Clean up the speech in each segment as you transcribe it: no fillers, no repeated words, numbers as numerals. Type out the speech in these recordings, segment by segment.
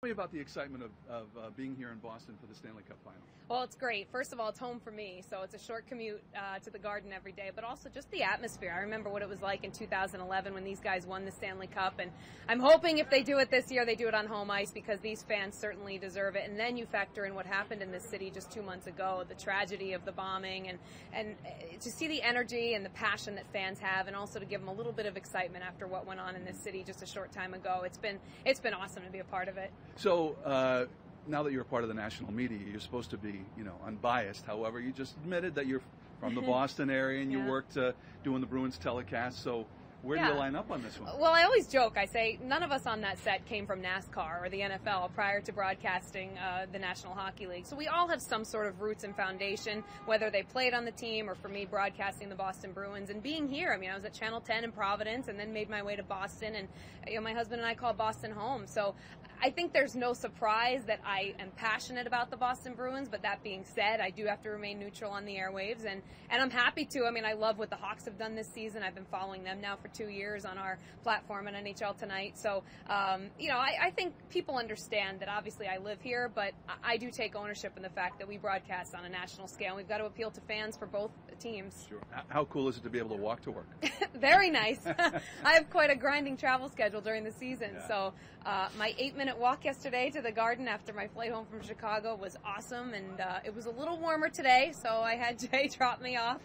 Tell me about the excitement of being here in Boston for the Stanley Cup Final. Well, it's great. First of all, it's home for me, so it's a short commute to the Garden every day, but also just the atmosphere. I remember what it was like in 2011 when these guys won the Stanley Cup, and I'm hoping if they do it this year, they do it on home ice because these fans certainly deserve it. And then you factor in what happened in this city just 2 months ago, the tragedy of the bombing, and to see the energy and the passion that fans have, and also to give them a little bit of excitement after what went on in this city just a short time ago. It's been awesome to be a part of it. So now that you're a part of the national media, you're supposed to be, unbiased. However, you just admitted that you're from the Boston area and you worked doing the Bruins telecast. So where do you line up on this one? Well, I always joke. I say none of us on that set came from NASCAR or the NFL prior to broadcasting the National Hockey League. So we all have some sort of roots and foundation, whether they played on the team or for me broadcasting the Boston Bruins. And being here, I was at Channel 10 in Providence and then made my way to Boston. And my husband and I call Boston home. So I think there's no surprise that I am passionate about the Boston Bruins. But that being said, I do have to remain neutral on the airwaves. And I'm happy to. I love what the Hawks have done this season. I've been following them now for 2 years on our platform on NHL Tonight. So, I think people understand that obviously I live here, but I do take ownership in the fact that we broadcast on a national scale. We've got to appeal to fans for both teams. Sure. How cool is it to be able to walk to work? Very nice. I have quite a grinding travel schedule during the season. Yeah. So my 8-minute walk yesterday to the Garden after my flight home from Chicago was awesome, and it was a little warmer today, so I had Jay drop me off.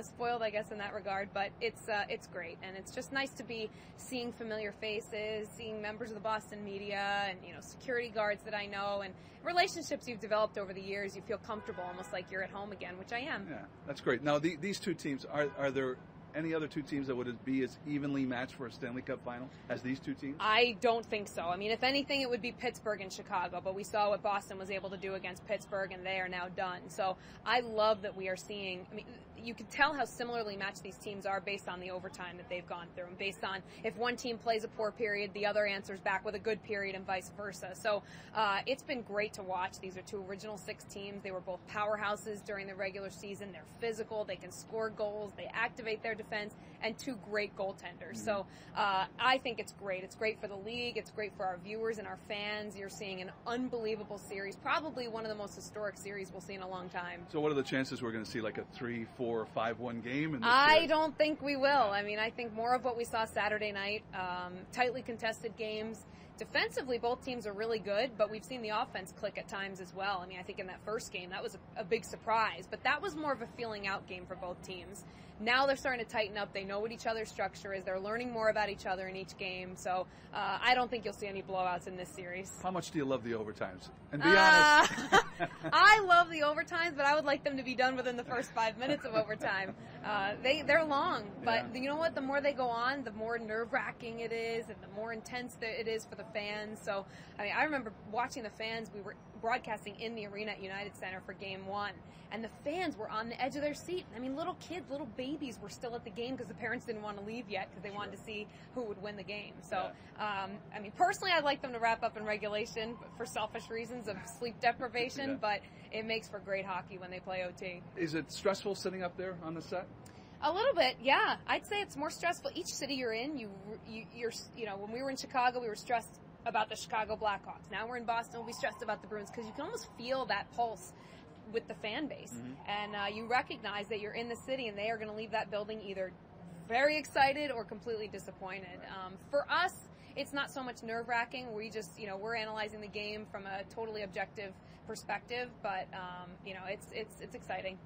Spoiled, I guess, in that regard, but it's great, and it's just nice to be seeing familiar faces, seeing members of the Boston media, and security guards that I know, and relationships you've developed over the years. You feel comfortable, almost like you're at home again, which I am. Yeah, that's great. Now, these two teams, are there any other two teams that would be as evenly matched for a Stanley Cup final as these two teams? I don't think so. If anything, it would be Pittsburgh and Chicago, but we saw what Boston was able to do against Pittsburgh, and they are now done. So I love that we are seeing, you can tell how similarly matched these teams are based on the overtime that they've gone through, and based on if one team plays a poor period, the other answers back with a good period, and vice versa. So it's been great to watch. These are two original six teams. They were both powerhouses during the regular season. They're physical. They can score goals. They activate their defense, and two great goaltenders. So I think it's great. It's great for the league. It's great for our viewers and our fans. You're seeing an unbelievable series, probably one of the most historic series we'll see in a long time. So what are the chances we're going to see like a 3-4, 5-1 game in this I series? don't think we will. I think more of what we saw Saturday night, tightly contested games. Defensively, both teams are really good, but we've seen the offense click at times as well. I think in that first game, that was a big surprise, but that was more of a feeling out game for both teams. Now they're starting to tighten up. They know what each other's structure is. They're learning more about each other in each game, so I don't think you'll see any blowouts in this series. How much do you love the overtimes? And be honest. I love the overtimes, but I would like them to be done within the first 5 minutes of overtime. They're long, but you know what? The more they go on, the more nerve-wracking it is, and the more intense it is for the fans. So, I remember watching the fans. We were broadcasting in the arena at United Center for Game 1, and the fans were on the edge of their seat. Little kids, little babies were still at the game because the parents didn't want to leave yet because they wanted to see who would win the game. So, personally, I'd like them to wrap up in regulation for selfish reasons of sleep deprivation, but it makes for great hockey when they play OT. Is it stressful sitting up there on the set? A little bit, yeah. I'd say it's more stressful. Each city you're in, you're when we were in Chicago, we were stressed about the Chicago Blackhawks. Now we're in Boston, we'll be stressed about the Bruins because you can almost feel that pulse with the fan base. And you recognize that you're in the city and they are going to leave that building either very excited or completely disappointed. For us, it's not so much nerve-wracking. We just, we're analyzing the game from a totally objective perspective, but, it's exciting.